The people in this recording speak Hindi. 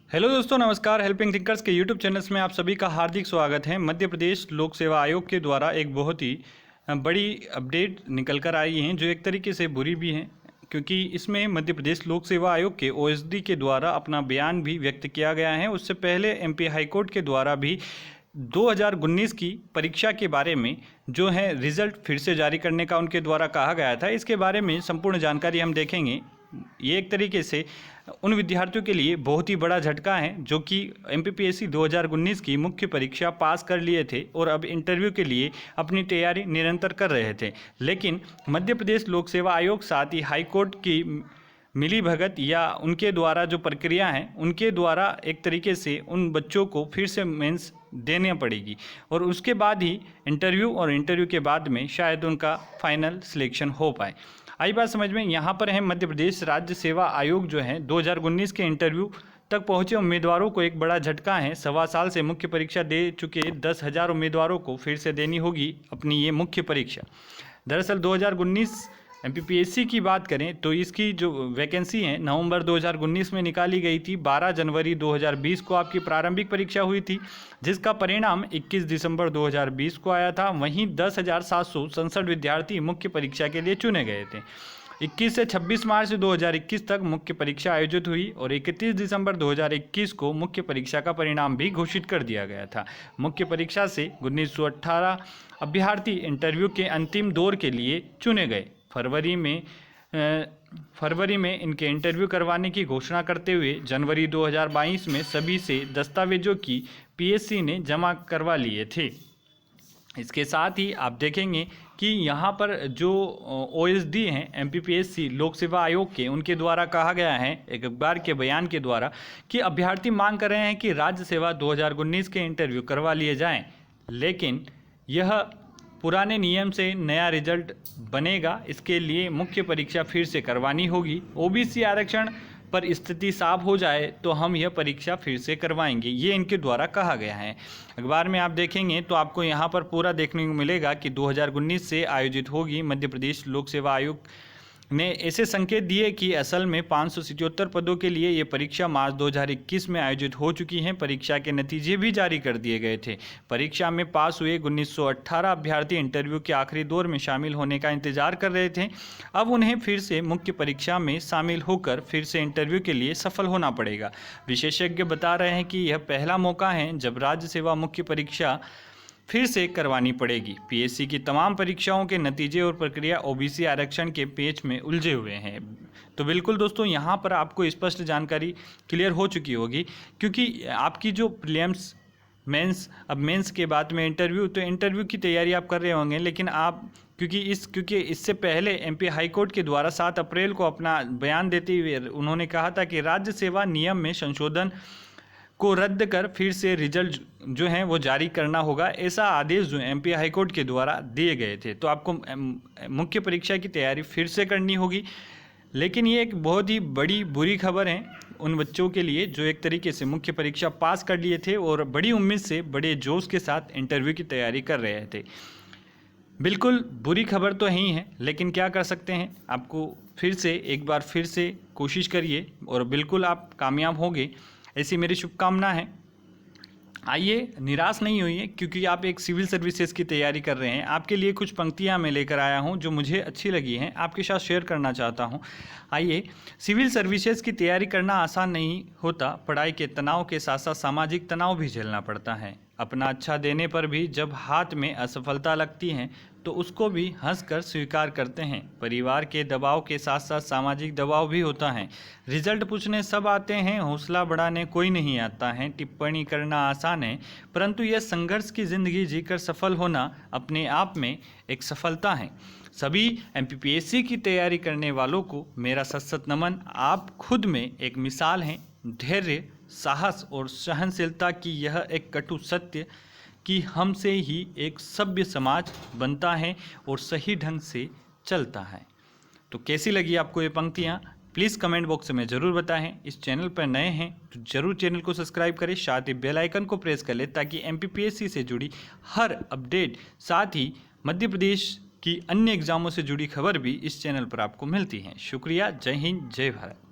हेलो दोस्तों, नमस्कार। हेल्पिंग थिंकर्स के यूट्यूब चैनल्स में आप सभी का हार्दिक स्वागत है। मध्य प्रदेश लोक सेवा आयोग के द्वारा एक बहुत ही बड़ी अपडेट निकल कर आई हैं, जो एक तरीके से बुरी भी हैं, क्योंकि इसमें मध्य प्रदेश लोक सेवा आयोग के ओएसडी के द्वारा अपना बयान भी व्यक्त किया गया है। उससे पहले एमपी हाईकोर्ट के द्वारा भी 2019 की परीक्षा के बारे में जो है रिजल्ट फिर से जारी करने का उनके द्वारा कहा गया था। इसके बारे में संपूर्ण जानकारी हम देखेंगे। ये एक तरीके से उन विद्यार्थियों के लिए बहुत ही बड़ा झटका है जो कि एमपीपीएससी 2019 की मुख्य परीक्षा पास कर लिए थे और अब इंटरव्यू के लिए अपनी तैयारी निरंतर कर रहे थे। लेकिन मध्य प्रदेश लोक सेवा आयोग साथ ही हाई कोर्ट की मिली भगत या उनके द्वारा जो प्रक्रिया है उनके द्वारा एक तरीके से उन बच्चों को फिर से मेंस देनी पड़ेगी और उसके बाद ही इंटरव्यू और इंटरव्यू के बाद में शायद उनका फाइनल सिलेक्शन हो पाए। आई बात समझ में। यहाँ पर है मध्य प्रदेश राज्य सेवा आयोग जो है 2019 के इंटरव्यू तक पहुँचे उम्मीदवारों को एक बड़ा झटका है। 1.25 साल से मुख्य परीक्षा दे चुके 10,000 उम्मीदवारों को फिर से देनी होगी अपनी ये मुख्य परीक्षा। दरअसल 2019 एमपीपीएससी की बात करें तो इसकी जो वैकेंसी है नवंबर 2019 में निकाली गई थी। 12 जनवरी 2020 को आपकी प्रारंभिक परीक्षा हुई थी, जिसका परिणाम 21 दिसंबर 2020 को आया था। वहीं 10,767 विद्यार्थी मुख्य परीक्षा के लिए चुने गए थे। 21 से 26 मार्च 2021 तक मुख्य परीक्षा आयोजित हुई और 31 दिसंबर 2021 को मुख्य परीक्षा का परिणाम भी घोषित कर दिया गया था। मुख्य परीक्षा से 1918 अभ्यर्थी इंटरव्यू के अंतिम दौर के लिए चुने गए। फरवरी में इनके इंटरव्यू करवाने की घोषणा करते हुए जनवरी 2022 में सभी से दस्तावेजों की पीएससी ने जमा करवा लिए थे। इसके साथ ही आप देखेंगे कि यहाँ पर जो ओएसडी हैं एमपीपीएससी लोक सेवा आयोग के, उनके द्वारा कहा गया है एक अखबार के बयान के द्वारा कि अभ्यर्थी मांग कर रहे हैं कि राज्य सेवा 2019 के इंटरव्यू करवा लिए जाएं, लेकिन यह पुराने नियम से नया रिजल्ट बनेगा। इसके लिए मुख्य परीक्षा फिर से करवानी होगी। ओबीसी आरक्षण पर स्थिति साफ हो जाए तो हम यह परीक्षा फिर से करवाएंगे, ये इनके द्वारा कहा गया है। अखबार में आप देखेंगे तो आपको यहाँ पर पूरा देखने को मिलेगा कि 2019 से आयोजित होगी। मध्य प्रदेश लोक सेवा आयोग ने ऐसे संकेत दिए कि असल में 577 पदों के लिए ये परीक्षा मार्च 2021 में आयोजित हो चुकी हैं। परीक्षा के नतीजे भी जारी कर दिए गए थे। परीक्षा में पास हुए 1918 अभ्यर्थी इंटरव्यू के आखिरी दौर में शामिल होने का इंतजार कर रहे थे। अब उन्हें फिर से मुख्य परीक्षा में शामिल होकर फिर से इंटरव्यू के लिए सफल होना पड़ेगा। विशेषज्ञ बता रहे हैं कि यह पहला मौका है जब राज्य सेवा मुख्य परीक्षा फिर से करवानी पड़ेगी। पीएससी की तमाम परीक्षाओं के नतीजे और प्रक्रिया ओबीसी आरक्षण के पेच में उलझे हुए हैं। तो बिल्कुल दोस्तों, यहाँ पर आपको स्पष्ट जानकारी क्लियर हो चुकी होगी, क्योंकि आपकी जो प्रीलिम्स मेंस, अब मेंस के बाद में इंटरव्यू, तो इंटरव्यू की तैयारी आप कर रहे होंगे, लेकिन आप क्योंकि इससे पहले एमपी हाईकोर्ट के द्वारा 7 अप्रैल को अपना बयान देते हुए उन्होंने कहा था कि राज्य सेवा नियम में संशोधन को रद्द कर फिर से रिजल्ट जो हैं वो जारी करना होगा। ऐसा आदेश जो एमपी हाईकोर्ट के द्वारा दिए गए थे। तो आपको मुख्य परीक्षा की तैयारी फिर से करनी होगी। लेकिन ये एक बहुत ही बड़ी बुरी खबर है उन बच्चों के लिए जो एक तरीके से मुख्य परीक्षा पास कर लिए थे और बड़ी उम्मीद से बड़े जोश के साथ इंटरव्यू की तैयारी कर रहे थे। बिल्कुल बुरी खबर तो ही है, लेकिन क्या कर सकते हैं। आपको एक बार फिर से कोशिश करिए और बिल्कुल आप कामयाब होंगे, ऐसी मेरी शुभकामना है। आइए, निराश नहीं होइए, क्योंकि आप एक सिविल सर्विसेज की तैयारी कर रहे हैं। आपके लिए कुछ पंक्तियां मैं लेकर आया हूं जो मुझे अच्छी लगी हैं, आपके साथ शेयर करना चाहता हूं। आइए, सिविल सर्विसेज की तैयारी करना आसान नहीं होता। पढ़ाई के तनाव के साथ साथ सामाजिक तनाव भी झेलना पड़ता है। अपना अच्छा देने पर भी जब हाथ में असफलता लगती है तो उसको भी हंसकर स्वीकार करते हैं। परिवार के दबाव के साथ साथ सामाजिक दबाव भी होता है। रिजल्ट पूछने सब आते हैं, हौसला बढ़ाने कोई नहीं आता है। टिप्पणी करना आसान है, परंतु यह संघर्ष की ज़िंदगी जीकर सफल होना अपने आप में एक सफलता है। सभी एमपीपीएससी की तैयारी करने वालों को मेरा सत नमन। आप खुद में एक मिसाल हैं धैर्य, साहस और सहनशीलता की। यह एक कटु सत्य कि हमसे ही एक सभ्य समाज बनता है और सही ढंग से चलता है। तो कैसी लगी आपको ये पंक्तियाँ, प्लीज़ कमेंट बॉक्स में ज़रूर बताएं। इस चैनल पर नए हैं तो ज़रूर चैनल को सब्सक्राइब करें, साथ ही बेल आइकन को प्रेस कर लें ताकि एमपीपीएससी से जुड़ी हर अपडेट, साथ ही मध्य प्रदेश की अन्य एग्जामों से जुड़ी खबर भी इस चैनल पर आपको मिलती हैं। शुक्रिया। जय हिंद, जय भारत।